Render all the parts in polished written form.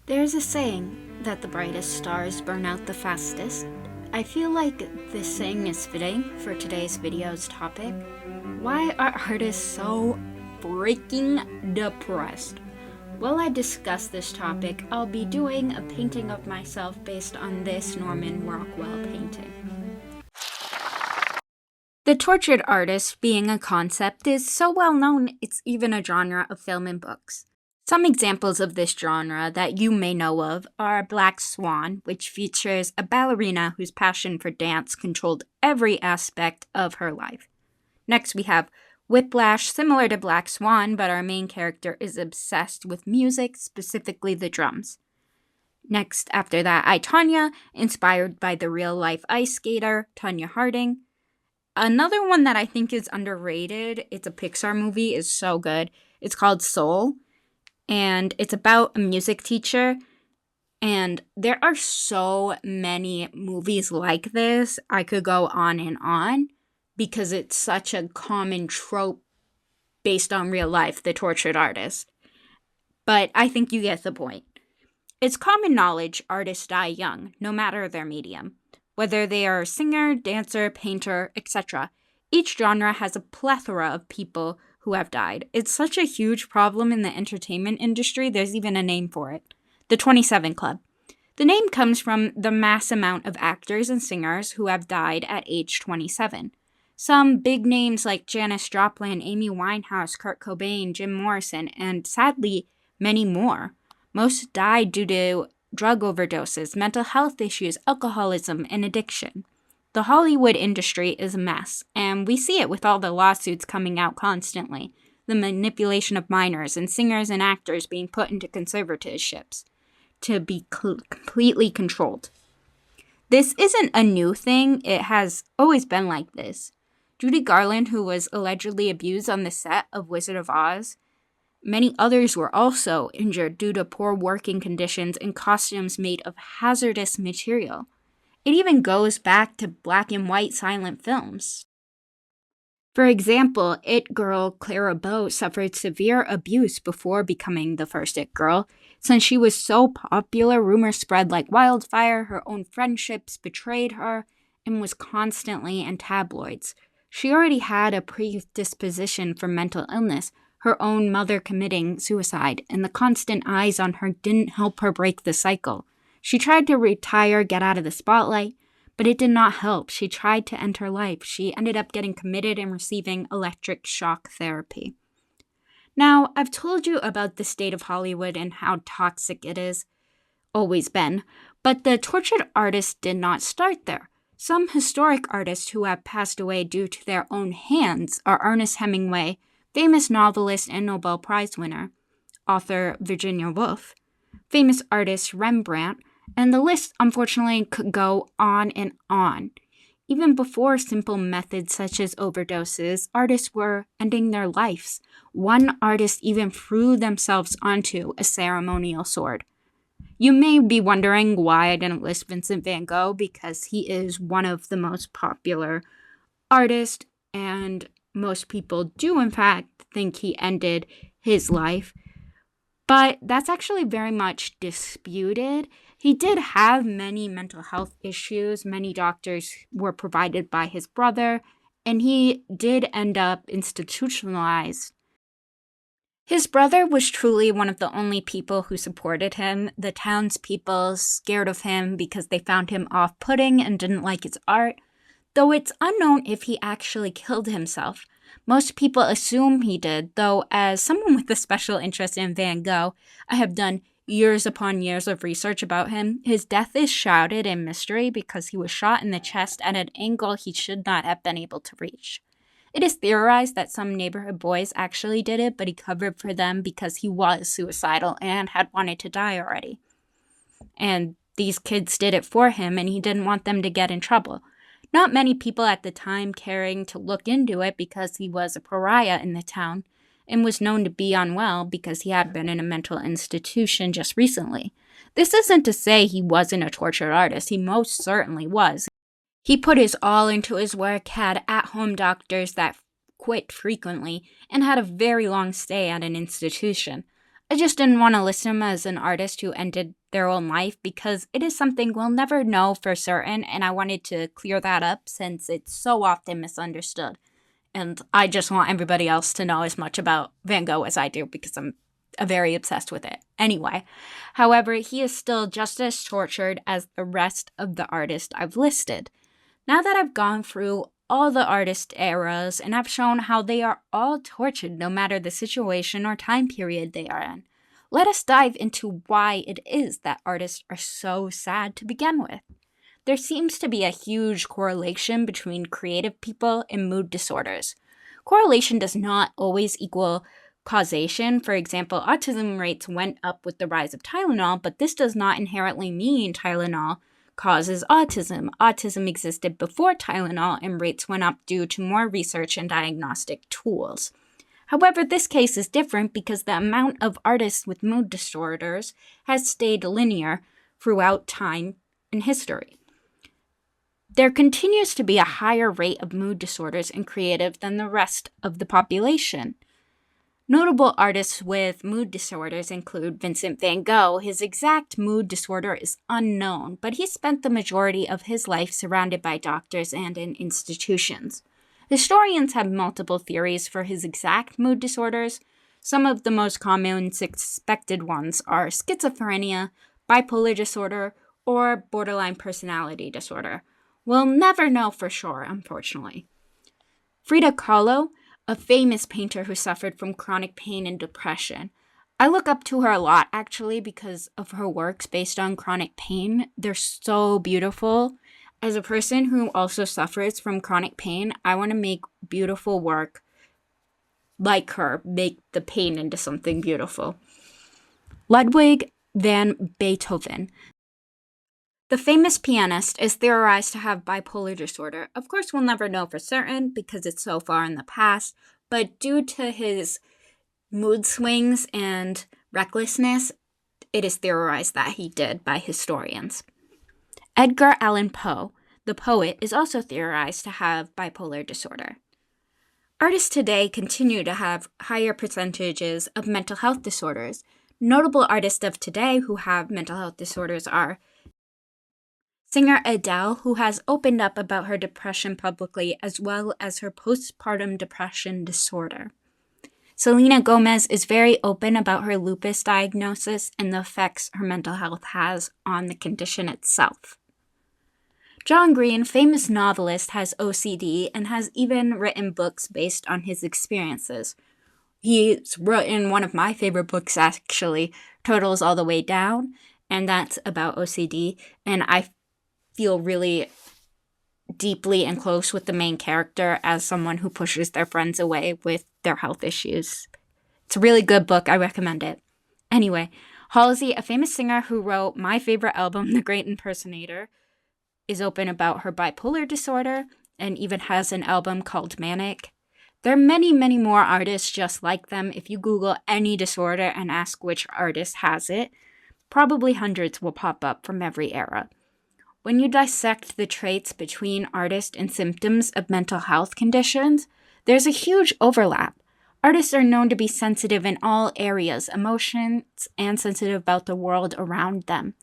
There's a saying that the brightest stars burn out the fastest. I feel like this saying is fitting for today's video's topic. Why are artists so freaking depressed? While I discuss this topic, I'll be doing a painting of myself based on this Norman Rockwell painting. The tortured artist being a concept is so well known it's even a genre of film and books. Some examples of this genre that you may know of are Black Swan, which features a ballerina whose passion for dance controlled every aspect of her life. Next, we have Whiplash, similar to Black Swan, but our main character is obsessed with music, specifically the drums. Next, after that, I, Tonya, inspired by the real-life ice skater, Tonya Harding. Another one that I think is underrated, it's a Pixar movie, is so good. It's called Soul. And it's about a music teacher, and there are so many movies like this. I could go on and on because it's such a common trope based on real life, the tortured artist. But I think you get the point. It's common knowledge artists die young, no matter their medium. Whether they are a singer, dancer, painter, etc. Each genre has a plethora of people who have died. It's such a huge problem in the entertainment industry, there's even a name for it. The 27 Club. The name comes from the mass amount of actors and singers who have died at age 27. Some big names like Janis Joplin, Amy Winehouse, Kurt Cobain, Jim Morrison, and sadly, many more. Most died due to drug overdoses, mental health issues, alcoholism, and addiction. The Hollywood industry is a mess, and we see it with all the lawsuits coming out constantly, the manipulation of minors and singers and actors being put into conservatorships to be completely controlled. This isn't a new thing, it has always been like this. Judy Garland, who was allegedly abused on the set of Wizard of Oz, many others were also injured due to poor working conditions and costumes made of hazardous material. It even goes back to black and white silent films. For example, It girl Clara Bow suffered severe abuse before becoming the first It girl. Since she was so popular, rumors spread like wildfire, her own friendships betrayed her, and was constantly in tabloids. She already had a predisposition for mental illness, her own mother committing suicide, and the constant eyes on her didn't help her break the cycle. She tried to retire, get out of the spotlight, but it did not help. She tried to end her life. She ended up getting committed and receiving electric shock therapy. Now, I've told you about the state of Hollywood and how toxic it is, always been, but the tortured artist did not start there. Some historic artists who have passed away due to their own hands are Ernest Hemingway, famous novelist and Nobel Prize winner, author Virginia Woolf, famous artist Rembrandt, and the list, unfortunately, could go on and on. Even before simple methods such as overdoses, artists were ending their lives. One artist even threw themselves onto a ceremonial sword. You may be wondering why I didn't list Vincent van Gogh, because he is one of the most popular artists, and most people do, in fact, think he ended his life. But that's actually very much disputed. He did have many mental health issues. Many doctors were provided by his brother, and he did end up institutionalized. His brother was truly one of the only people who supported him. The townspeople scared of him because they found him off-putting and didn't like his art, though it's unknown if he actually killed himself. Most people assume he did, though as someone with a special interest in Van Gogh, I have done years upon years of research about him. His death is shrouded in mystery because he was shot in the chest at an angle he should not have been able to reach. It is theorized that some neighborhood boys actually did it, but he covered for them because he was suicidal and had wanted to die already. And these kids did it for him, and he didn't want them to get in trouble. Not many people at the time caring to look into it because he was a pariah in the town and was known to be unwell because he had been in a mental institution just recently. This isn't to say he wasn't a tortured artist. He most certainly was. He put his all into his work, had at-home doctors that quit frequently, and had a very long stay at an institution. I just didn't want to list him as an artist who ended their own life because it is something we'll never know for certain, and I wanted to clear that up since it's so often misunderstood. And I just want everybody else to know as much about Van Gogh as I do because I'm very obsessed with it. Anyway, however, he is still just as tortured as the rest of the artists I've listed. Now that I've gone through all the artist eras and I've shown how they are all tortured no matter the situation or time period they are in, let us dive into why it is that artists are so sad to begin with. There seems to be a huge correlation between creative people and mood disorders. Correlation does not always equal causation. For example, autism rates went up with the rise of Tylenol, but this does not inherently mean Tylenol causes autism. Autism existed before Tylenol, and rates went up due to more research and diagnostic tools. However, this case is different because the amount of artists with mood disorders has stayed linear throughout time and history. There continues to be a higher rate of mood disorders in creative than the rest of the population. Notable artists with mood disorders include Vincent van Gogh. His exact mood disorder is unknown, but he spent the majority of his life surrounded by doctors and in institutions. Historians have multiple theories for his exact mood disorders. Some of the most common suspected ones are schizophrenia, bipolar disorder, or borderline personality disorder. We'll never know for sure, unfortunately. Frida Kahlo, a famous painter who suffered from chronic pain and depression. I look up to her a lot, actually, because of her works based on chronic pain. They're so beautiful. As a person who also suffers from chronic pain, I want to make beautiful work like her, make the pain into something beautiful. Ludwig van Beethoven. The famous pianist is theorized to have bipolar disorder. Of course, we'll never know for certain because it's so far in the past, but due to his mood swings and recklessness, it is theorized that he did by historians. Edgar Allan Poe, the poet, is also theorized to have bipolar disorder. Artists today continue to have higher percentages of mental health disorders. Notable artists of today who have mental health disorders are singer Adele, who has opened up about her depression publicly, as well as her postpartum depression disorder. Selena Gomez is very open about her lupus diagnosis and the effects her mental health has on the condition itself. John Green, famous novelist, has OCD and has even written books based on his experiences. He's written one of my favorite books, actually, Turtles All the Way Down, and that's about OCD, and I feel really deeply and close with the main character as someone who pushes their friends away with their health issues. It's a really good book. I recommend it. Anyway, Halsey, a famous singer who wrote my favorite album, The Great Impersonator, is open about her bipolar disorder and even has an album called Manic. There are many, many more artists just like them. If you Google any disorder and ask which artist has it, probably hundreds will pop up from every era. When you dissect the traits between artists and symptoms of mental health conditions, there's a huge overlap. Artists are known to be sensitive in all areas, emotions, and sensitive about the world around them.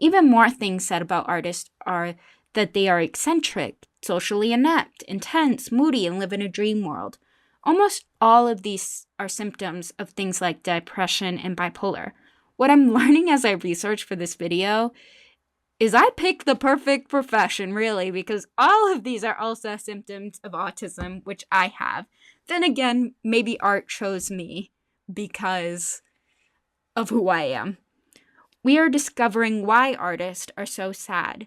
Even more things said about artists are that they are eccentric, socially inept, intense, moody, and live in a dream world. Almost all of these are symptoms of things like depression and bipolar. What I'm learning as I research for this video is I picked the perfect profession, really, because all of these are also symptoms of autism, which I have. Then again, maybe art chose me because of who I am. We are discovering why artists are so sad.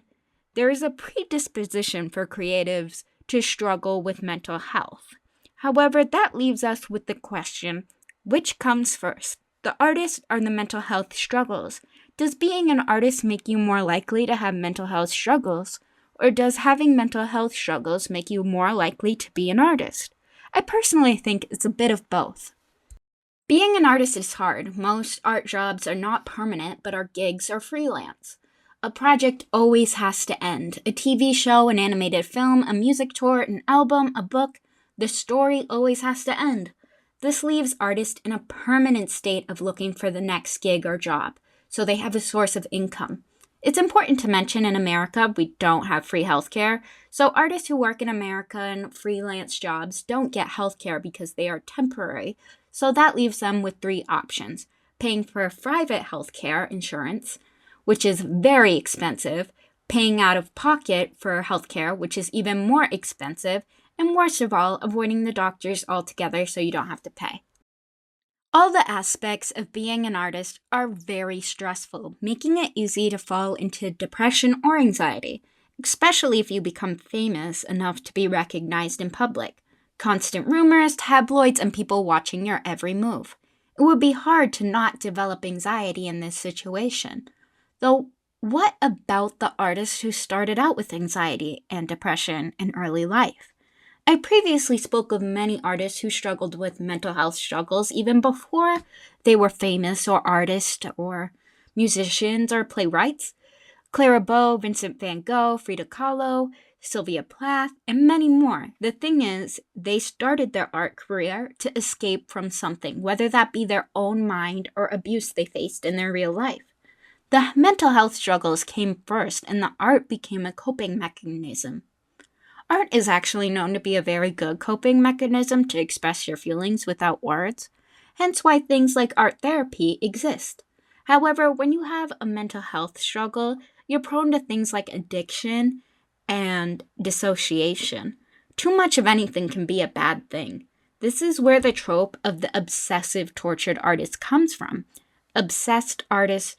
There is a predisposition for creatives to struggle with mental health. However, that leaves us with the question, which comes first, the artist or the mental health struggles? Does being an artist make you more likely to have mental health struggles, or does having mental health struggles make you more likely to be an artist? I personally think it's a bit of both. Being an artist is hard. Most art jobs are not permanent, but our gigs are freelance. A project always has to end. A TV show, an animated film, a music tour, an album, a book. The story always has to end. This leaves artists in a permanent state of looking for the next gig or job, so they have a source of income. It's important to mention in America, we don't have free healthcare, so artists who work in America in freelance jobs don't get healthcare because they are temporary, so that leaves them with 3 options: paying for private healthcare insurance, which is very expensive, paying out of pocket for healthcare, which is even more expensive, and worst of all, avoiding the doctors altogether so you don't have to pay. All the aspects of being an artist are very stressful, making it easy to fall into depression or anxiety, especially if you become famous enough to be recognized in public. Constant rumors, tabloids, and people watching your every move. It would be hard to not develop anxiety in this situation. Though, what about the artists who started out with anxiety and depression in early life? I previously spoke of many artists who struggled with mental health struggles even before they were famous or artists or musicians or playwrights. Clara Bow, Vincent van Gogh, Frida Kahlo, Sylvia Plath, and many more. The thing is, they started their art career to escape from something, whether that be their own mind or abuse they faced in their real life. The mental health struggles came first, and the art became a coping mechanism. Art is actually known to be a very good coping mechanism to express your feelings without words, hence why things like art therapy exist. However, when you have a mental health struggle, you're prone to things like addiction and dissociation. Too much of anything can be a bad thing. This is where the trope of the obsessive tortured artist comes from. Obsessed artists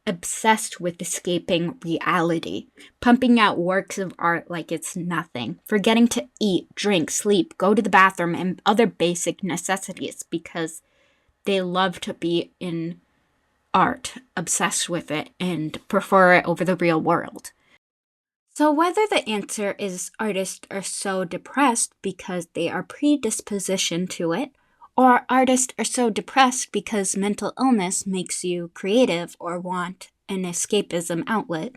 obsessed with escaping reality, pumping out works of art like it's nothing, forgetting to eat, drink, sleep, go to the bathroom, and other basic necessities because they love to be in art, obsessed with it, and prefer it over the real world. So whether the answer is artists are so depressed because they are predispositioned to it, or artists are so depressed because mental illness makes you creative or want an escapism outlet,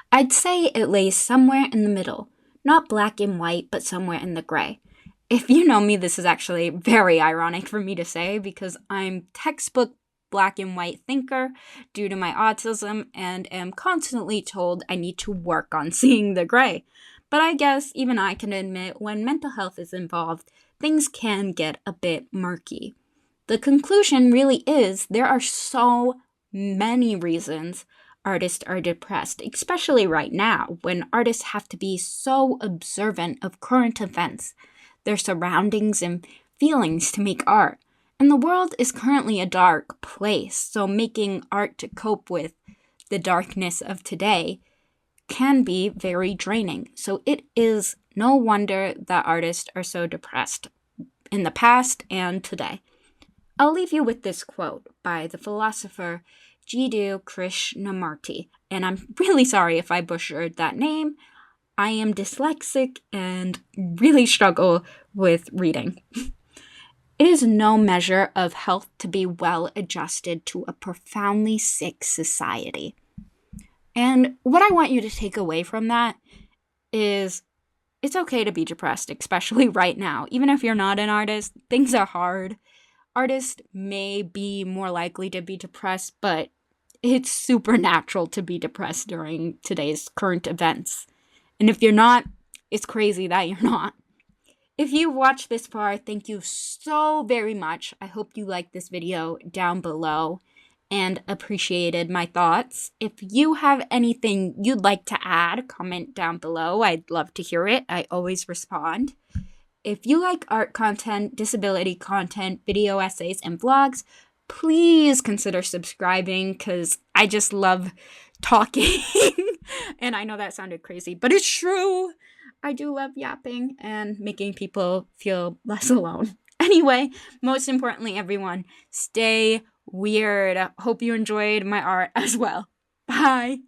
I'd say it lays somewhere in the middle. Not black and white, but somewhere in the gray. If you know me, this is actually very ironic for me to say because I'm textbook black and white thinker due to my autism and am constantly told I need to work on seeing the gray. But I guess even I can admit when mental health is involved, things can get a bit murky. The conclusion really is there are so many reasons artists are depressed, especially right now when artists have to be so observant of current events, their surroundings and feelings to make art. And the world is currently a dark place, so making art to cope with the darkness of today can be very draining. So it is no wonder that artists are so depressed in the past and today. I'll leave you with this quote by the philosopher Jiddu Krishnamurti, and I'm really sorry if I butchered that name. I am dyslexic and really struggle with reading. It is no measure of health to be well adjusted to a profoundly sick society. And what I want you to take away from that is it's okay to be depressed, especially right now. Even if you're not an artist, things are hard. Artists may be more likely to be depressed, but it's supernatural to be depressed during today's current events. And if you're not, it's crazy that you're not. If you watched this far, thank you so very much. I hope you liked this video down below and appreciated my thoughts. If you have anything you'd like to add, comment down below. I'd love to hear it. I always respond. If you like art content, disability content, video essays, and vlogs, please consider subscribing because I just love talking. And I know that sounded crazy, but it's true. I do love yapping and making people feel less alone. Anyway, most importantly, everyone, stay weird. Hope you enjoyed my art as well. Bye.